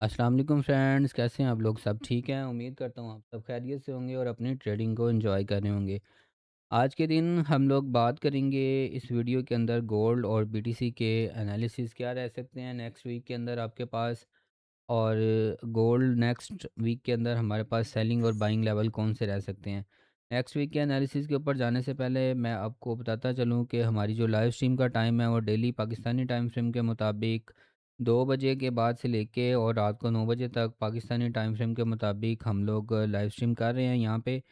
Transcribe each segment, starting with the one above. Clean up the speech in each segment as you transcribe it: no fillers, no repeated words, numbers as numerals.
अस्सलाम वालेकुम फ्रेंड्स, कैसे हैं आप लोग? सब ठीक हैं? उम्मीद करता हूँ आप सब खैरियत से होंगे और अपनी ट्रेडिंग को एंजॉय कर रहे होंगे। आज के दिन हम लोग बात करेंगे इस वीडियो के अंदर गोल्ड और बीटीसी के एनालिसिस क्या रह सकते हैं नेक्स्ट वीक के अंदर आपके पास, और गोल्ड नेक्स्ट वीक के अंदर हमारे पास सेलिंग और बाइंग लेवल कौन से रह सकते हैं। नेक्स्ट वीक के एनालिसिस के ऊपर जाने से पहले मैं आपको बताता चलूँ कि हमारी जो लाइव स्ट्रीम का टाइम है वो डेली पाकिस्तानी टाइम फ्रेम के मुताबिक 2 बजे के बाद से लेके और रात को 9 बजे तक पाकिस्तानी टाइम फ्रेम के मुताबिक हम लोग लाइव स्ट्रीम कर रहे हैं यहाँ पे।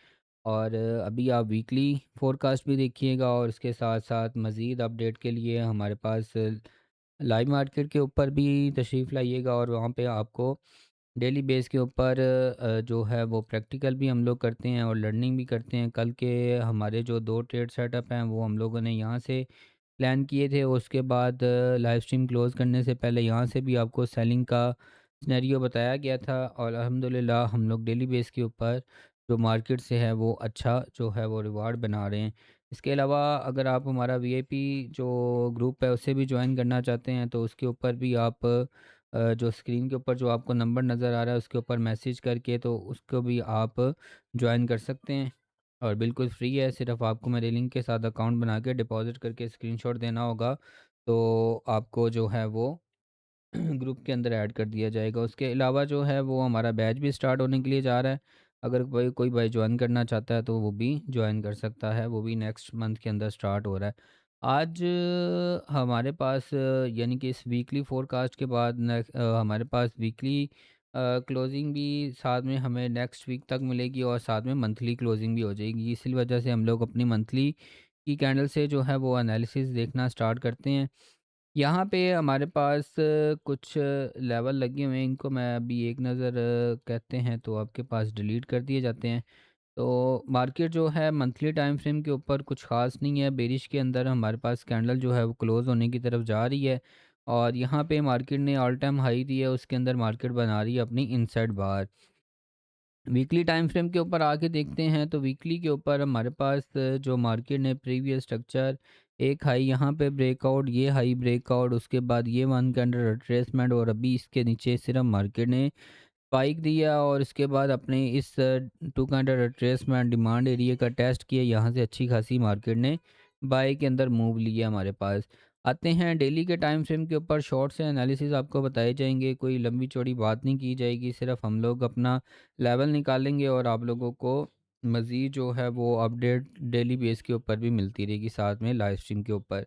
और अभी आप वीकली फोरकास्ट भी देखिएगा और इसके साथ साथ मज़ीद अपडेट के लिए हमारे पास लाइव मार्केट के ऊपर भी तशरीफ़ लाइएगा, और वहाँ पे आपको डेली बेस के ऊपर जो है वो प्रैक्टिकल भी हम लोग करते हैं और लर्निंग भी करते हैं। कल के हमारे जो 2 ट्रेड सेटअप हैं वो हम लोगों ने यहाँ से प्लान किए थे। उसके बाद लाइव स्ट्रीम क्लोज़ करने से पहले यहाँ से भी आपको सेलिंग का सिनेरियो बताया गया था, और अल्हम्दुलिल्लाह हम लोग डेली बेस के ऊपर जो मार्केट से है वो अच्छा जो है वो रिवार्ड बना रहे हैं। इसके अलावा अगर आप हमारा वीआईपी जो ग्रुप है उसे भी ज्वाइन करना चाहते हैं तो उसके ऊपर भी आप जो स्क्रीन के ऊपर जो आपको नंबर नज़र आ रहा है उसके ऊपर मैसेज करके तो उसको भी आप ज्वाइन कर सकते हैं, और बिल्कुल फ्री है। सिर्फ आपको मेरे लिंक के साथ अकाउंट बना के डिपॉज़िट करके स्क्रीनशॉट देना होगा, तो आपको जो है वो ग्रुप के अंदर ऐड कर दिया जाएगा। उसके अलावा जो है वो हमारा बैच भी स्टार्ट होने के लिए जा रहा है। अगर कोई कोई भाई ज्वाइन करना चाहता है तो वो भी ज्वाइन कर सकता है, वो भी नेक्स्ट मंथ के अंदर स्टार्ट हो रहा है। आज हमारे पास यानी कि इस वीकली फोरकास्ट के बाद हमारे पास वीकली क्लोजिंग भी साथ में हमें नेक्स्ट वीक तक मिलेगी, और साथ में मंथली क्लोजिंग भी हो जाएगी। इसी वजह से हम लोग अपनी मंथली की कैंडल से जो है वो एनालिसिस देखना स्टार्ट करते हैं। यहाँ पे हमारे पास कुछ लेवल लगे हुए हैं, इनको मैं अभी एक नज़र कहते हैं तो आपके पास डिलीट कर दिए जाते हैं। तो मार्केट जो है मंथली टाइम फ्रेम के ऊपर कुछ ख़ास नहीं है। बेरिश के अंदर हमारे पास कैंडल जो है वो क्लोज़ होने की तरफ जा रही है, और यहाँ पे मार्केट ने ऑल टाइम हाई दी है, उसके अंदर मार्केट बना रही है अपनी इनसाइड बार। वीकली टाइम फ्रेम के ऊपर आके देखते हैं तो वीकली के ऊपर हमारे पास जो मार्केट ने प्रीवियस स्ट्रक्चर एक हाई यहाँ पे ब्रेकआउट, ये हाई ब्रेकआउट, उसके बाद ये वन कैंडल रिट्रेसमेंट, और अभी इसके नीचे सिर्फ मार्केट ने स्पाइक दिया, और इसके बाद अपने इस two candle retracement demand area का टेस्ट किया। यहाँ से अच्छी खासी मार्केट ने बाय के अंदर मूव लिया। हमारे पास आते हैं डेली के टाइम फ्रेम के ऊपर, शॉर्ट से एनालिसिस आपको बताए जाएंगे, कोई लंबी चौड़ी बात नहीं की जाएगी, सिर्फ हम लोग अपना लेवल निकालेंगे और आप लोगों को मज़ीद जो है वो अपडेट डेली बेस के ऊपर भी मिलती रहेगी साथ में लाइव स्ट्रीम के ऊपर।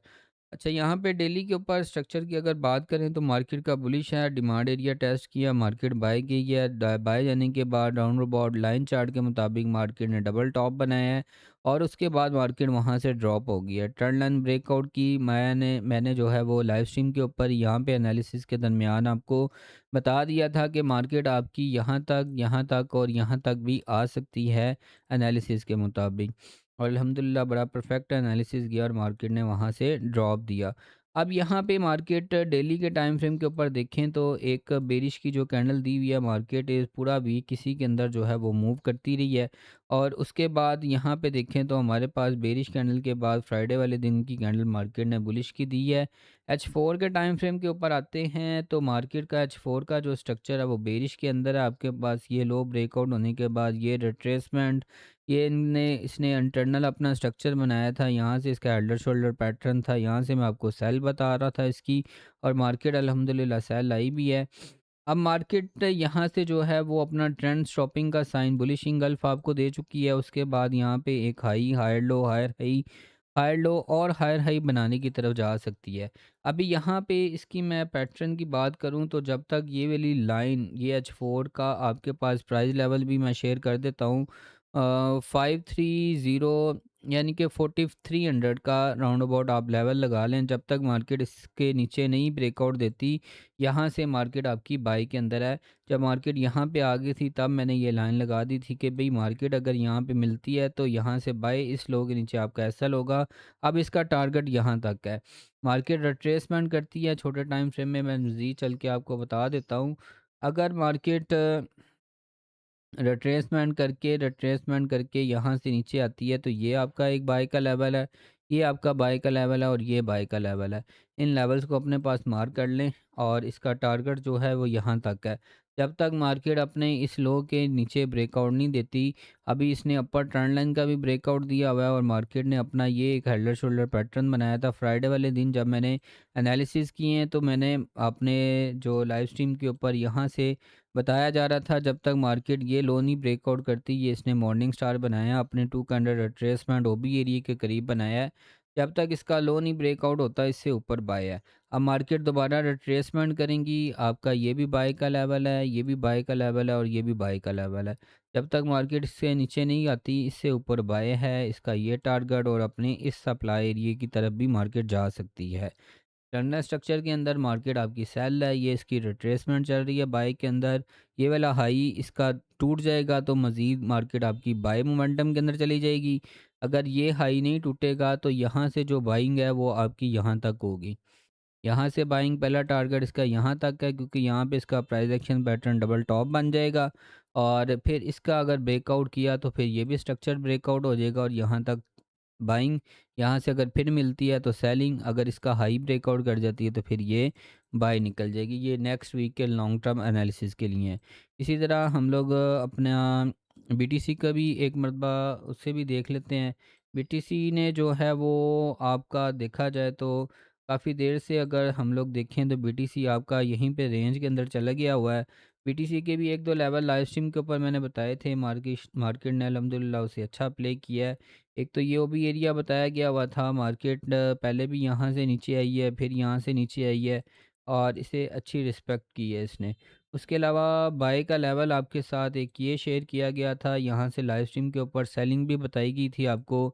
अच्छा, यहाँ पे डेली के ऊपर स्ट्रक्चर की अगर बात करें तो मार्केट का बुलिश है, डिमांड एरिया टेस्ट किया, मार्केट बाय की है। बाय जाने के बाद डाउन अबाउट लाइन चार्ट के मुताबिक मार्केट ने डबल टॉप बनाया है, और उसके बाद मार्केट वहाँ से ड्रॉप हो गई है। ट्रेंड लाइन ब्रेकआउट की मैंने जो है वो लाइव स्ट्रीम के ऊपर यहाँ पे एनालिसिस के दरमियान आपको बता दिया था कि मार्केट आपकी यहाँ तक और यहाँ तक भी आ सकती है एनालिसिस के मुताबिक, और अल्हम्दुलिल्लाह बड़ा परफेक्ट एनालिसिस किया और मार्केट ने वहाँ से ड्रॉप दिया। अब यहाँ पे मार्केट डेली के टाइम फ्रेम के ऊपर देखें तो एक बेरिश की जो कैंडल दी हुई है, मार्केट इस पूरा वीक किसी के अंदर जो है वो मूव करती रही है, और उसके बाद यहाँ पे देखें तो हमारे पास बेरिश कैंडल के बाद फ्राइडे वाले दिन की कैंडल मार्केट ने बुलिश की दी है। H4 के टाइम फ्रेम के ऊपर आते हैं तो मार्केट का H4 का जो स्ट्रक्चर है वो बेरिश के अंदर है। आपके पास ये लो ब्रेकआउट होने के बाद ये रिट्रेसमेंट, ये इसने इंटरनल अपना स्ट्रक्चर बनाया था, यहाँ से इसका हेल्डर शोल्डर पैटर्न था, यहाँ से मैं आपको सेल बता रहा था इसकी, और मार्केट अल्हम्दुलिल्लाह सेल आई भी है। अब मार्केट यहाँ से जो है वो अपना ट्रेंड स्टॉपिंग का साइन बुलिश इंगल्फ आपको दे चुकी है। उसके बाद यहाँ पे एक high, higher low, higher high, higher low और हायर हाई बनाने की तरफ जा सकती है। अभी यहाँ पे इसकी मैं पैटर्न की बात करूँ तो जब तक ये वाली लाइन, ये H4 का आपके पास प्राइस लेवल भी मैं शेयर कर देता हूँ, 530 यानी कि 4300 का राउंड अबाउट आप लेवल लगा लें। जब तक मार्केट इसके नीचे नहीं ब्रेकआउट देती, यहाँ से मार्केट आपकी बाई के अंदर है। जब मार्केट यहाँ पे आ गई थी तब मैंने ये लाइन लगा दी थी कि भाई मार्केट अगर यहाँ पे मिलती है तो यहाँ से बाय, इस लो के नीचे आपका एसएल होगा। अब इसका टारगेट यहाँ तक है। मार्केट रिट्रेसमेंट करती है छोटे टाइम फ्रेम में, मैं मज़ीद चल के आपको बता देता हूँ। अगर मार्केट रिट्रेसमेंट करके यहाँ से नीचे आती है तो ये आपका एक बाय का लेवल है, ये आपका बाय का लेवल है, और ये बाय का लेवल है। इन लेवल्स को अपने पास मार्क कर लें और इसका टारगेट जो है वो यहाँ तक है। जब तक मार्केट अपने इस लो के नीचे ब्रेकआउट नहीं देती, अभी इसने अपर ट्रेंड लाइन का भी ब्रेकआउट दिया हुआ है और मार्केट ने अपना ये एक हेड एंड शोल्डर पैटर्न बनाया था। फ्राइडे वाले दिन जब मैंने एनालिसिस किए हैं तो मैंने अपने जो लाइव स्ट्रीम के ऊपर यहाँ से बताया जा रहा था, जब तक मार्केट ये लो नहीं ब्रेकआउट करती, ये इसने मॉर्निंग स्टार बनाया, अपने 2 कैंडल रिट्रेसमेंट ओबी एरिया के करीब बनाया है। जब तक इसका लो नहीं ब्रेकआउट होता, इससे ऊपर बाय है। अब मार्केट दोबारा रिट्रेसमेंट करेंगी, आपका ये भी बाय का लेवल है, ये भी बाय का लेवल है और ये भी बाय का लेवल है। जब तक मार्केट इससे नीचे नहीं आती, इससे ऊपर बाय है, इसका ये टारगेट और अपने इस सप्लाई एरिया की तरफ भी मार्केट जा सकती है। टर्नर स्ट्रक्चर के अंदर मार्केट आपकी सेल है, ये इसकी रिट्रेसमेंट चल रही है बाय के अंदर। ये वाला हाई इसका टूट जाएगा तो मज़ीद मार्केट आपकी बाय मोमेंटम के अंदर चली जाएगी। अगर ये हाई नहीं टूटेगा तो यहाँ से जो बाइंग है वो आपकी यहाँ तक होगी। यहाँ से बाइंग पहला टारगेट इसका यहाँ तक है, क्योंकि यहाँ पे इसका price action pattern double top बन जाएगा और फिर इसका अगर ब्रेकआउट किया तो फिर ये भी स्ट्रक्चर ब्रेकआउट हो जाएगा और यहाँ तक बाइंग। यहाँ से अगर फिर मिलती है तो सेलिंग, अगर इसका हाई ब्रेकआउट कर जाती है तो फिर ये बाय निकल जाएगी। ये नेक्स्ट वीक के लॉन्ग टर्म एनालिसिस के लिए है। इसी तरह हम लोग अपना बीटीसी का भी एक मरतबा उससे भी देख लेते हैं। बीटीसी ने जो है वो आपका देखा जाए तो काफ़ी देर से अगर हम लोग देखें तो बीटीसी आपका यहीं पे रेंज के अंदर चला गया हुआ है। बीटीसी के भी 1-2 लेवल लाइव स्ट्रीम के ऊपर मैंने बताए थे, मार्केट मार्केट ने अल्हम्दुलिल्लाह उसे अच्छा प्ले किया है। एक तो ये ओबी एरिया बताया गया हुआ था, मार्केट पहले भी यहाँ से नीचे आई है, फिर यहाँ से नीचे आई है और इसे अच्छी रिस्पेक्ट की है इसने। उसके अलावा बाय का लेवल आपके साथ एक ये शेयर किया गया था, यहाँ से लाइव स्ट्रीम के ऊपर सेलिंग भी बताई गई थी आपको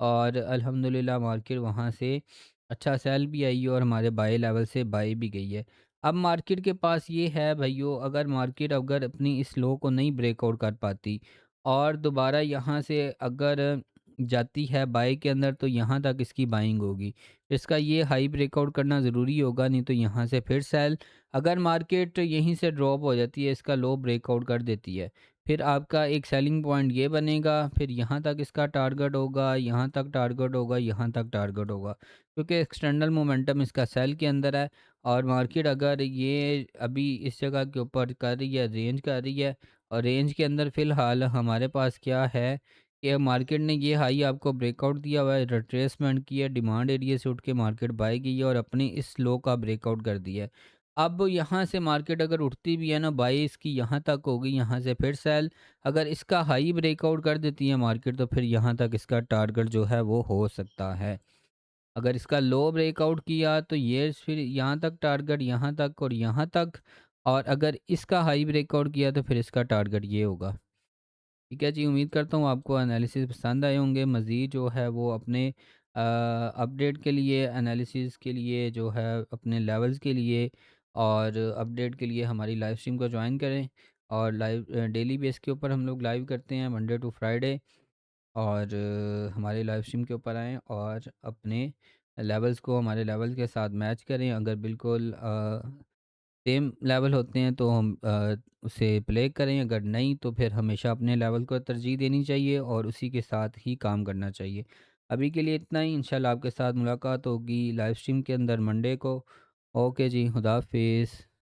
और अल्हम्दुलिल्लाह मार्केट वहाँ से अच्छा सेल भी आई है और हमारे बाय लेवल से बाय भी गई है। अब मार्केट के पास ये है भइयों, अगर मार्केट अगर अपनी इस लो को नहीं ब्रेकआउट कर पाती और दोबारा यहाँ से अगर जाती है बाय के अंदर तो यहाँ तक इसकी बाइंग होगी। इसका ये हाई ब्रेकआउट करना ज़रूरी होगा, नहीं तो यहाँ से फिर सेल। अगर मार्केट यहीं से ड्रॉप हो जाती है, इसका लो ब्रेकआउट कर देती है, फिर आपका एक सेलिंग पॉइंट ये बनेगा, फिर यहाँ तक इसका टारगेट होगा, यहाँ तक टारगेट होगा, यहाँ तक टारगेट होगा। क्योंकि एक्सटर्नल मोमेंटम इसका सेल के अंदर है और मार्केट अगर ये अभी इस जगह के ऊपर कर रही है, रेंज कर रही है और रेंज के अंदर फ़िलहाल हमारे पास क्या है कि मार्केट ने ये हाई आपको ब्रेकआउट दिया हुआ है, रिट्रेसमेंट की है, डिमांड एरिया से उठ के मार्केट बाय की है और अपनी इस लो का ब्रेकआउट कर दिया है। अब यहाँ से मार्केट अगर उठती भी है ना, बाई इसकी यहाँ तक होगी, यहाँ से फिर सेल। अगर इसका हाई ब्रेकआउट कर देती है मार्केट तो फिर यहाँ तक इसका टारगेट जो है वो हो सकता है। अगर इसका लो ब्रेकआउट किया तो ये फिर यहाँ तक टारगेट, यहाँ तक और यहाँ तक, और अगर इसका हाई ब्रेकआउट किया तो फिर इसका टारगेट ये होगा। ठीक है जी, उम्मीद करता हूँ आपको एनालिसिस पसंद आए होंगे। मज़ीद जो है वो अपने अपडेट के लिए, एनालिसिस के लिए जो है, अपने लेवल्स के लिए और अपडेट के लिए हमारी लाइव स्ट्रीम को ज्वाइन करें। और लाइव डेली बेस के ऊपर हम लोग लाइव करते हैं मंडे टू फ्राइडे। और हमारे लाइव स्ट्रीम के ऊपर आएँ और अपने लेवल्स को हमारे लेवल के साथ मैच करें। अगर बिल्कुल सेम लेवल होते हैं तो हम उसे प्ले करें, अगर नहीं तो फिर हमेशा अपने लेवल को तरजीह देनी चाहिए और उसी के साथ ही काम करना चाहिए। अभी के लिए इतना ही, इंशाल्लाह आपके साथ मुलाकात होगी लाइव स्ट्रीम के अंदर मंडे को। ओके जी, खुदा हाफिज़।